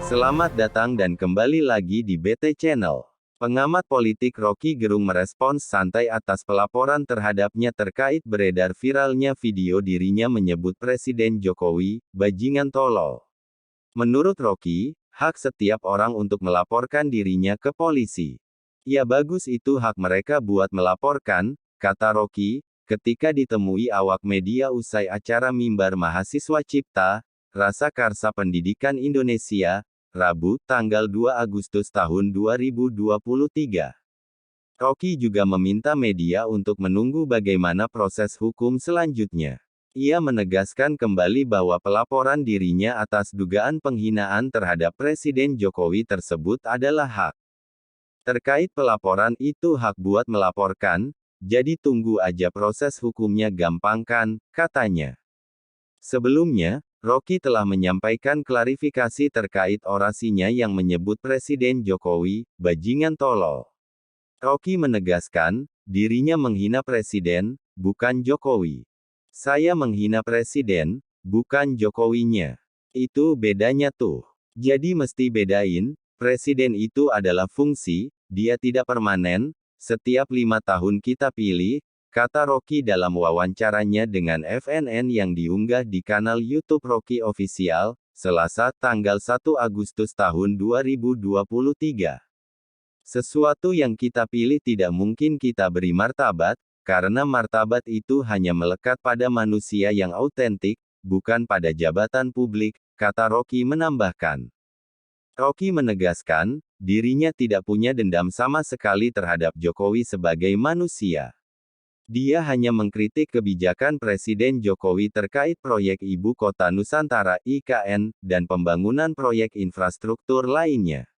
Selamat datang dan kembali lagi di BT Channel. Pengamat politik Rocky Gerung merespons santai atas pelaporan terhadapnya terkait beredar viralnya video dirinya menyebut Presiden Jokowi, "bajingan tolol". Menurut Rocky, hak setiap orang untuk melaporkan dirinya ke polisi. Ya bagus, itu hak mereka buat melaporkan, kata Rocky, ketika ditemui awak media usai acara Mimbar Mahasiswa Cipta, Rasa Karsa Pendidikan Indonesia, Rabu, tanggal 2 Agustus tahun 2023. Rocky juga meminta media untuk menunggu bagaimana proses hukum selanjutnya. Ia menegaskan kembali bahwa pelaporan dirinya atas dugaan penghinaan terhadap Presiden Jokowi tersebut adalah hak. Terkait pelaporan itu hak buat melaporkan, jadi tunggu aja proses hukumnya, gampang kan, katanya. Sebelumnya, Rocky telah menyampaikan klarifikasi terkait orasinya yang menyebut Presiden Jokowi, "bajingan tolol". Rocky menegaskan, dirinya menghina Presiden, bukan Jokowi. "Saya menghina Presiden, bukan Jokowinya. Itu bedanya tuh. Jadi mesti bedain, Presiden itu adalah fungsi, dia tidak permanen, setiap 5 tahun kita pilih", kata Rocky dalam wawancaranya dengan FNN yang diunggah di kanal YouTube Rocky Official, Selasa, tanggal 1 Agustus tahun 2023. "Sesuatu yang kita pilih tidak mungkin kita beri martabat, karena martabat itu hanya melekat pada manusia yang autentik, bukan pada jabatan publik", kata Rocky menambahkan. Rocky menegaskan, dirinya tidak punya dendam sama sekali terhadap Jokowi sebagai manusia. Dia hanya mengkritik kebijakan Presiden Jokowi terkait proyek Ibu Kota Nusantara (IKN), dan pembangunan proyek infrastruktur lainnya.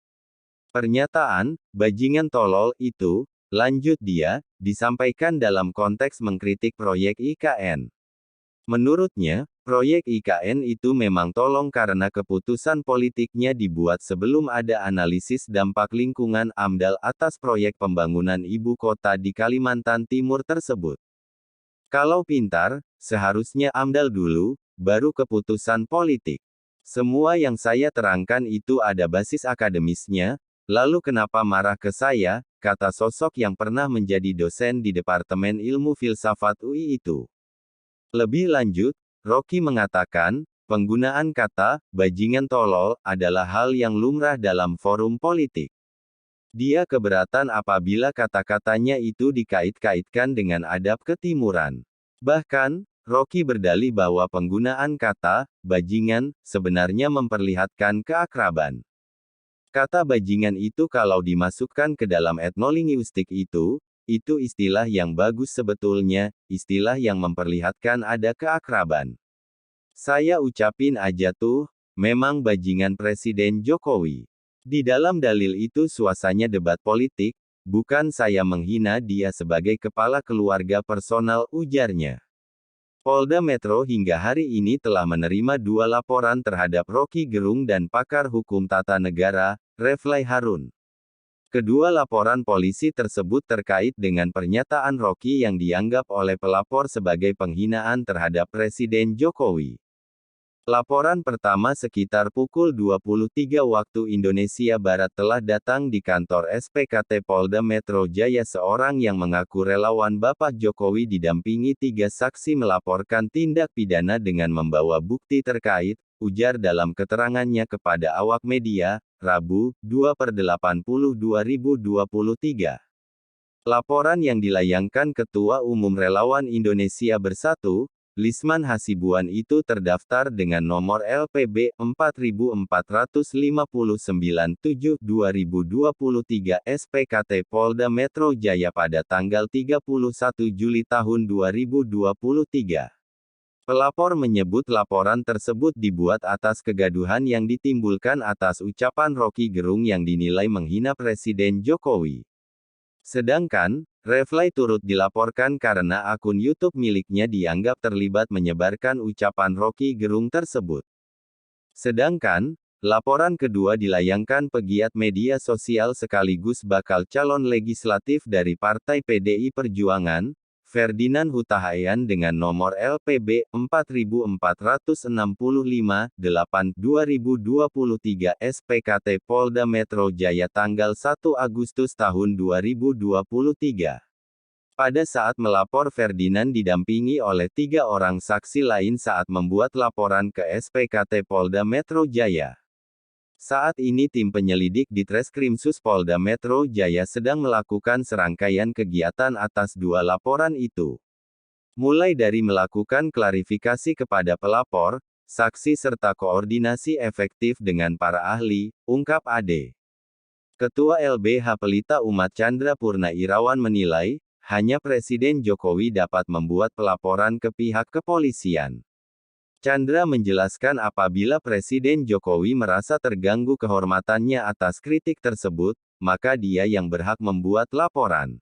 Pernyataan, "bajingan tolol" itu, lanjut dia, disampaikan dalam konteks mengkritik proyek IKN. Menurutnya, proyek IKN itu memang tolong karena keputusan politiknya dibuat sebelum ada analisis dampak lingkungan (AMDAL) atas proyek pembangunan ibu kota di Kalimantan Timur tersebut. Kalau pintar, seharusnya AMDAL dulu, baru keputusan politik. "Semua yang saya terangkan itu ada basis akademisnya, lalu kenapa marah ke saya?" kata sosok yang pernah menjadi dosen di Departemen Ilmu Filsafat UI itu. Lebih lanjut, Rocky mengatakan, penggunaan kata "bajingan tolol" adalah hal yang lumrah dalam forum politik. Dia keberatan apabila kata-katanya itu dikait-kaitkan dengan adab ketimuran. Bahkan, Rocky berdalih bahwa penggunaan kata "bajingan" sebenarnya memperlihatkan keakraban. Kata bajingan itu kalau dimasukkan ke dalam etnolinguistik itu istilah yang bagus sebetulnya, istilah yang memperlihatkan ada keakraban. "Saya ucapin aja tuh, memang bajingan Presiden Jokowi. Di dalam dalil itu suasanya debat politik, bukan saya menghina dia sebagai kepala keluarga personal", ujarnya. Polda Metro hingga hari ini telah menerima 2 laporan terhadap Rocky Gerung dan pakar hukum tata negara, Reflay Harun. Kedua laporan polisi tersebut terkait dengan pernyataan Rocky yang dianggap oleh pelapor sebagai penghinaan terhadap Presiden Jokowi. Laporan pertama sekitar pukul 23 waktu Indonesia Barat telah datang di kantor SPKT Polda Metro Jaya. Seorang yang mengaku relawan Bapak Jokowi didampingi 3 saksi melaporkan tindak pidana dengan membawa bukti terkait, ujar dalam keterangannya kepada awak media, Rabu, 2/80/2023. Laporan yang dilayangkan Ketua Umum Relawan Indonesia Bersatu, Lisman Hasibuan itu terdaftar dengan nomor LPB 444597/2023 SPKT Polda Metro Jaya pada tanggal 31 Juli tahun 2023. Pelapor menyebut laporan tersebut dibuat atas kegaduhan yang ditimbulkan atas ucapan Rocky Gerung yang dinilai menghina Presiden Jokowi. Sedangkan, Reflay turut dilaporkan karena akun YouTube miliknya dianggap terlibat menyebarkan ucapan Rocky Gerung tersebut. Sedangkan, laporan kedua dilayangkan pegiat media sosial sekaligus bakal calon legislatif dari Partai PDI Perjuangan, Ferdinand Hutahayan dengan nomor LPB 4465-8/2023 SPKT Polda Metro Jaya tanggal 1 Agustus tahun 2023. Pada saat melapor, Ferdinand didampingi oleh 3 orang saksi lain saat membuat laporan ke SPKT Polda Metro Jaya. Saat ini tim penyelidik di Treskrimsus Polda Metro Jaya sedang melakukan serangkaian kegiatan atas 2 laporan itu. Mulai dari melakukan klarifikasi kepada pelapor, saksi serta koordinasi efektif dengan para ahli, ungkap AD. Ketua LBH Pelita Umat Chandra Purna Irawan menilai, hanya Presiden Jokowi dapat membuat pelaporan ke pihak kepolisian. Chandra menjelaskan apabila Presiden Jokowi merasa terganggu kehormatannya atas kritik tersebut, maka dia yang berhak membuat laporan.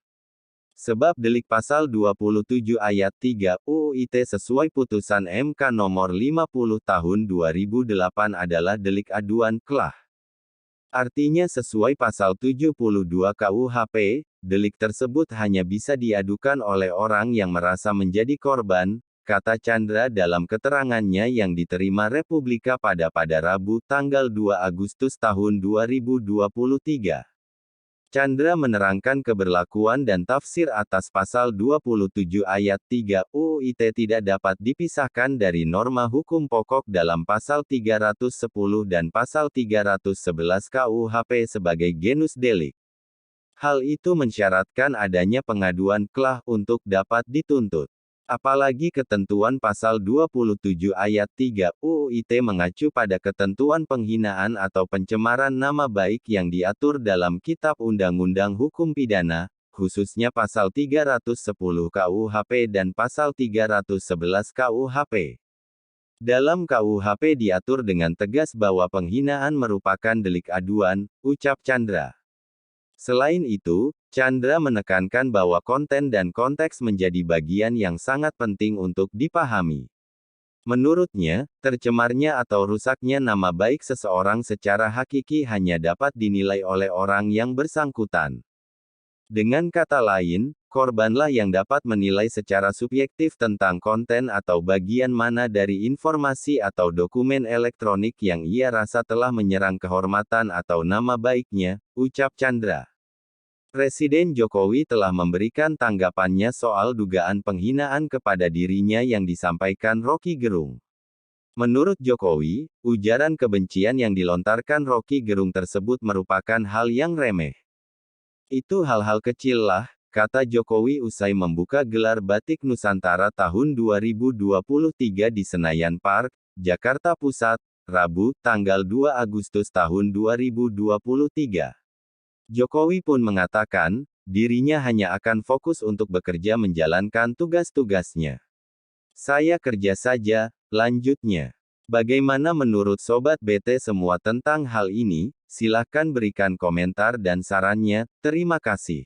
Sebab delik pasal 27 ayat 3 UU ITE sesuai putusan MK nomor 50 tahun 2008 adalah delik aduan kelah. Artinya sesuai pasal 72 KUHP, delik tersebut hanya bisa diadukan oleh orang yang merasa menjadi korban, kata Chandra dalam keterangannya yang diterima Republika pada Rabu tanggal 2 Agustus tahun 2023. Chandra menerangkan keberlakuan dan tafsir atas pasal 27 ayat 3 UU ITE tidak dapat dipisahkan dari norma hukum pokok dalam pasal 310 dan pasal 311 KUHP sebagai genus delik. Hal itu mensyaratkan adanya pengaduan kelah untuk dapat dituntut. Apalagi ketentuan pasal 27 ayat 3 UU ITE mengacu pada ketentuan penghinaan atau pencemaran nama baik yang diatur dalam Kitab Undang-Undang Hukum Pidana, khususnya pasal 310 KUHP dan pasal 311 KUHP. Dalam KUHP diatur dengan tegas bahwa penghinaan merupakan delik aduan, ucap Chandra. Selain itu, Chandra menekankan bahwa konten dan konteks menjadi bagian yang sangat penting untuk dipahami. Menurutnya, tercemarnya atau rusaknya nama baik seseorang secara hakiki hanya dapat dinilai oleh orang yang bersangkutan. Dengan kata lain, korbanlah yang dapat menilai secara subjektif tentang konten atau bagian mana dari informasi atau dokumen elektronik yang ia rasa telah menyerang kehormatan atau nama baiknya, ucap Chandra. Presiden Jokowi telah memberikan tanggapannya soal dugaan penghinaan kepada dirinya yang disampaikan Roky Gerung. Menurut Jokowi, ujaran kebencian yang dilontarkan Roky Gerung tersebut merupakan hal yang remeh. Itu hal-hal kecil lah, kata Jokowi usai membuka gelar Batik Nusantara tahun 2023 di Senayan Park, Jakarta Pusat, Rabu, tanggal 2 Agustus tahun 2023. Jokowi pun mengatakan, dirinya hanya akan fokus untuk bekerja menjalankan tugas-tugasnya. Saya kerja saja, lanjutnya. Bagaimana menurut Sobat BT semua tentang hal ini? Silahkan berikan komentar dan sarannya, terima kasih.